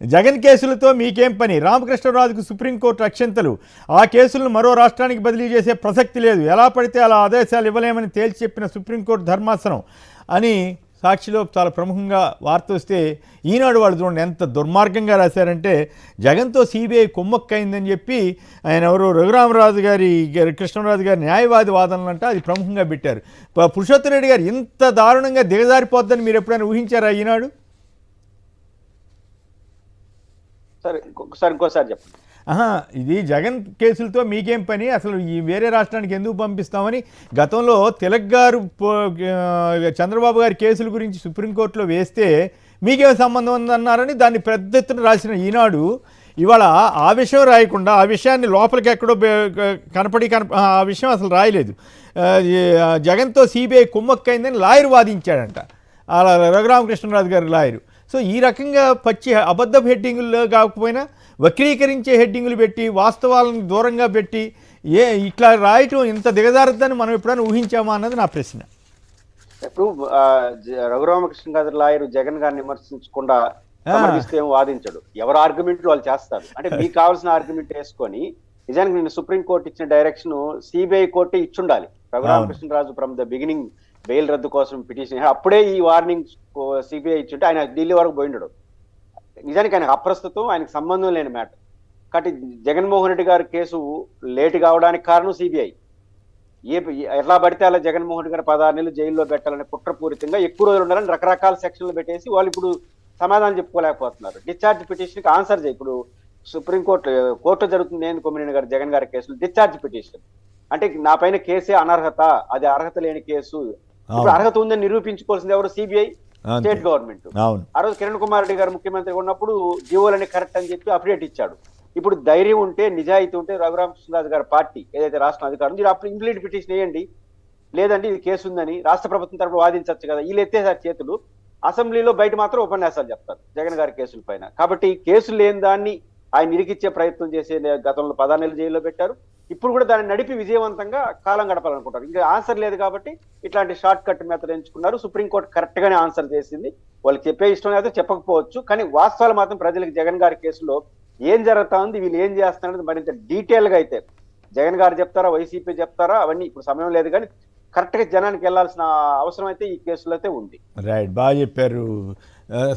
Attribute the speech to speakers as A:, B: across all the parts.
A: జగన్ కేసులతో మీకేం పని? రామకృష్ణరాజుకు సుప్రీంకోర్టు అక్షంతలు. ఆ కేసులను మరో రాష్ట్రానికి బదిలీ చేసే ప్రసక్తి లేదు, ఎలా పడితే అలా ఆదేశాలు ఇవ్వలేమని తేల్చి చెప్పిన సుప్రీంకోర్టు ధర్మాసనం అని సాక్షిలో చాలా ప్రముఖంగా వార్త వస్తే, ఈనాడు వాళ్ళు చూడండి ఎంత దుర్మార్గంగా రాశారంటే, జగన్తో సిబిఐ కుమ్మక్కైందని చెప్పి ఆయన ఎవరు రఘురామరాజు గారి కృష్ణరాజు గారి న్యాయవాది వాదనలంట అది ప్రముఖంగా పెట్టారు. పురుషోత్తమ రెడ్డి గారు ఇంత దారుణంగా దిగజారిపోద్దని మీరు ఎప్పుడైనా ఊహించారా ఈనాడు?
B: సరే ఇంకోసారి చెప్పండి.
A: ఇది జగన్ కేసులతో మీకేం పని, అసలు ఈ వేరే రాష్ట్రానికి ఎందుకు పంపిస్తామని గతంలో తిలక్ గారు చంద్రబాబు గారి కేసుల గురించి సుప్రీంకోర్టులో వేస్తే మీకేం సంబంధం ఉందన్నారని దాన్ని పెద్ద ఎత్తున రాసిన ఈనాడు ఇవాళ ఆ విషయం రాయకుండా ఆ విషయాన్ని లోపలికి ఎక్కడో ఆ విషయం అసలు రాయలేదు. జగన్తో సిబిఐ కుమ్మక్కైందని లాయర్ వాదించాడంట, అలా రఘురామకృష్ణరాజు గారి లాయరు. సో ఈ రకంగా పచ్చి అబద్ధపు హెడ్డింగులు కాకపోయినా వక్రీకరించే హెడ్డింగులు పెట్టి వాస్తవాలను దూరంగా పెట్టి ఇట్లా రాయటం ఇంత దిగజారద్దని మనం ఎప్పుడైనా ఊహించామా అన్నది నా ప్రశ్న.
B: ఇప్పుడు రఘురామకృష్ణ గారి లాయర్ జగన్ గారిని విమర్శించకుండా ఏం వాదించడు, ఎవరు ఆర్గ్యుమెంట్ వాళ్ళు చేస్తారు. అంటే మీకు కావాల్సిన ఆర్గ్యుమెంట్ వేసుకొని నిజానికి నేను సుప్రీంకోర్టు ఇచ్చిన డైరెక్షన్ సిబిఐ కోర్టు ఇచ్చుండాలి. Raghurama Krishna Raju from the beginning bail రద్దు కోసం పిటిషన్ అప్పుడే ఈ వార్నింగ్ సిబిఐ ఇచ్చుంటే ఆయన ఢిల్లీ వరకు పోయిండడు. నిజానికి ఆయనకు అప్రస్తుతం, ఆయనకు సంబంధం లేని మ్యాటర్. కాబట్టి జగన్మోహన్ రెడ్డి గారి కేసు లేట్ కావడానికి కారణం సిబిఐ. ఎట్లా పడితే అలా జగన్మోహన్ రెడ్డి గారు 16 నెలలు జైల్లో పెట్టాలని కుట్రపూరితంగా ఎక్కువ రోజులు ఉండాలని రకరకాల సెక్షన్లు పెట్టేసి వాళ్ళు ఇప్పుడు సమాధానం చెప్పుకోలేకపోతున్నారు. డిశ్చార్జ్ పిటిషన్కి ఆన్సర్ చేయి. ఇప్పుడు కోర్టు జరుగుతుంది నేను కొమ్మినేని గారు జగన్ గారి కేసులు డిశ్చార్జ్ పిటిషన్ అంటే నా పైన కేసే అనర్హత, అది అర్హత లేని కేసు. ఇప్పుడు అర్హత ఉందని నిరూపించుకోవాల్సింది ఎవరు? CBI, state government. ఆ రోజు కిరణ్ కుమార్ రెడ్డి గారు ముఖ్యమంత్రి ఉన్నప్పుడు జీవోలని కరెక్ట్ అని చెప్పి అప్డేట్ ఇచ్చాడు. ఇప్పుడు ధైర్యం ఉంటే నిజాయితీ ఉంటే రఘురామకృష్ణరాజు గారి పార్టీ ఏదైతే రాష్ట్ర అధికారం మీరు అప్పుడు ఇంప్లీట్ పిటిషన్ వేయండి. లేదంటే ఇది కేసు ఉందని రాష్ట్ర ప్రభుత్వం తరఫున వాదించవచ్చు కదా. వీళ్ళు ఎత్తేసారి చేతులు, అసెంబ్లీలో బయట మాత్రం ఉపన్యాసాలు చెప్తారు జగన్ గారి కేసుల పైన. కాబట్టి కేసులు లేని దాన్ని ఆయన నిరికిచ్చే ప్రయత్నం చేసే గతంలో 16 నెలలు జైల్లో పెట్టారు. ఇప్పుడు కూడా దాన్ని నడిపి విజయవంతంగా కాలం గడపాలనుకుంటారు. ఇంకా ఆన్సర్ లేదు కాబట్టి ఇట్లాంటి షార్ట్ కట్ మెథడ్ ఎంచుకున్నారు. సుప్రీంకోర్టు కరెక్ట్ గానే ఆన్సర్ చేసింది. వాళ్ళకి చెప్పే ఇష్టం అయితే చెప్పకపోవచ్చు, కానీ వాస్తవాలు మాత్రం ప్రజలకు జగన్ గారి కేసులో ఏం జరుగుతా ఉంది, వీళ్ళు ఏం చేస్తున్నారు మరింత డీటెయిల్ గా అయితే జగన్ గారు చెప్తారా, వైసీపీ చెప్తారా, అవన్నీ ఇప్పుడు సమయం లేదు. కానీ కరెక్ట్ గా జనానికి వెళ్లాల్సిన అవసరం అయితే ఈ కేసులో అయితే ఉంది.
A: రైట్, బాగా చెప్పారు.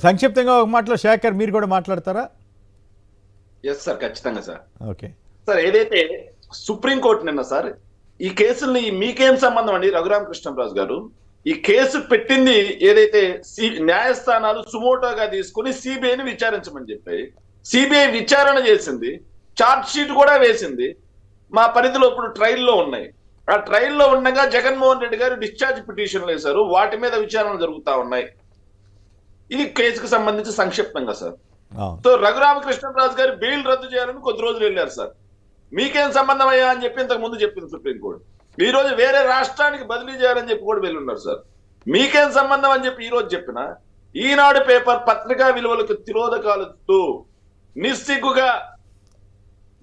A: సంక్షిప్తంగా ఒక మాటలో శేఖర్ మీరు కూడా మాట్లాడతారా?
C: ఎస్ సార్, ఖచ్చితంగా సార్.
A: ఓకే
C: సార్, ఏదైతే సుప్రీంకోర్టు నిన్న సార్ ఈ కేసుల్ని మీకేం సంబంధం అండి రఘురామకృష్ణరాజు గారు, ఈ కేసు పెట్టింది ఏదైతే న్యాయస్థానాలు సుమోటోగా తీసుకుని సిబిఐని విచారించమని చెప్పి సిబిఐ విచారణ చేసింది, చార్జ్ షీట్ కూడా వేసింది. మా పరిధిలో ఇప్పుడు ట్రయల్లో ఉన్నాయి. ఆ ట్రయల్లో ఉండగా జగన్మోహన్ రెడ్డి గారు డిశ్చార్జ్ పిటిషన్లు వేశారు, వాటి మీద విచారణలు జరుగుతా ఉన్నాయి. ఇది కేసుకు సంబంధించి సంక్షిప్తంగా సార్. సో రఘురామకృష్ణరాజు గారు బెయిల్ రద్దు చేయాలని కొద్ది రోజులు వెళ్ళారు సార్. మీకేం సంబంధం అయ్యా అని చెప్పి ఇంతకు ముందు చెప్పింది సుప్రీంకోర్టు. ఈ రోజు వేరే రాష్ట్రానికి బదిలీ చేయాలని చెప్పి కూడా వెళ్ళున్నారు సార్. మీకేం సంబంధం అని చెప్పి ఈ రోజు చెప్పిన ఈనాడు పేపర్ పత్రికా విలువలకు తిరోధకాలతో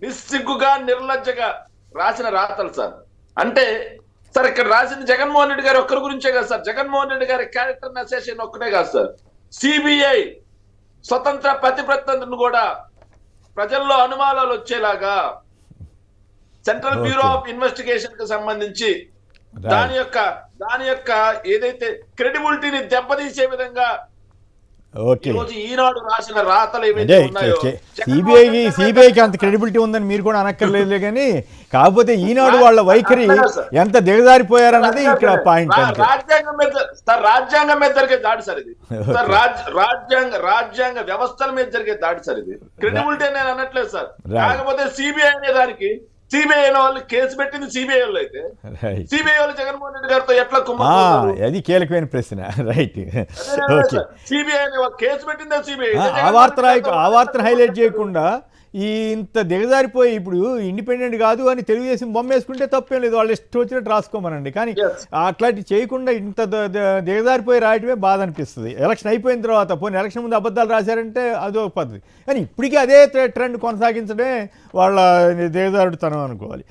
C: నిస్సిగ్గుగా నిర్లజ్జగా రాసిన రాతలు సార్. అంటే సార్ ఇక్కడ రాసింది జగన్మోహన్ రెడ్డి గారి ఒక్కరి గురించే కాదు సార్, జగన్మోహన్ రెడ్డి గారి క్యారెక్టర్ అసోసియేషన్ ఒక్కటే కాదు సార్, సిబిఐ స్వతంత్ర ప్రతిపత్తిని కూడా ప్రజల్లో అనుమానాలు వచ్చేలాగా సెంట్రల్ బ్యూరో ఆఫ్ ఇన్వెస్టిగేషన్ కు సంబంధించి దాని యొక్క ఏదైతే క్రెడిబిలిటీని దెబ్బతీసే విధంగా ఈనాడు రాసిన రాతలు ఏవైతే ఉన్నాయో,
A: సిబిఐకి అంత క్రెడిబిలిటీ ఉందని మీరు కూడా అనక్కర్లేదు. కానీ కాకపోతే ఈనాడు వాళ్ళ వైఖరి ఎంత దిగజారిపోయారన్నది ఇక్కడ పాయింట్.
C: రాజ్యాంగం మీద జరిగే దాడి సార్ ఇది. సార్ రాజ్యాంగ వ్యవస్థల మీద జరిగే దాడి సార్ ఇది. క్రెడిబిలిటీ నేను అనట్లేదు సార్. కాకపోతే సిబిఐ అనే దానికి సిబిఐ వాళ్ళు కేసు పెట్టింది సిబిఐ వాళ్ళు అయితే సిబిఐ వాళ్ళు జగన్మోహన్ రెడ్డి గారితో ఎట్లా
A: అది కీలకమైన ప్రశ్న. రైట్,
C: సిబిఐ కేసు పెట్టిందే సిబిఐ.
A: ఆ వార్తను హైలైట్ చేయకుండా ఇంత దిగజారిపోయి ఇప్పుడు ఇండిపెండెంట్ కాదు అని తెలుగుదేశం బొమ్మ వేసుకుంటే తప్పేం లేదు, వాళ్ళు ఇష్టం వచ్చినట్టు రాసుకోమనండి. కానీ అట్లాంటి చేయకుండా ఇంత దిగజారిపోయి రాయటమే బాధ అనిపిస్తుంది. ఎలక్షన్ అయిపోయిన తర్వాత పోనీ ఎలక్షన్ ముందు అబద్ధాలు రాశారంటే అదో పద్ధతి, కానీ ఇప్పటికీ అదే ట్రెండ్ కొనసాగించడమే వాళ్ళ దిగజారుడుతనం అనుకోవాలి.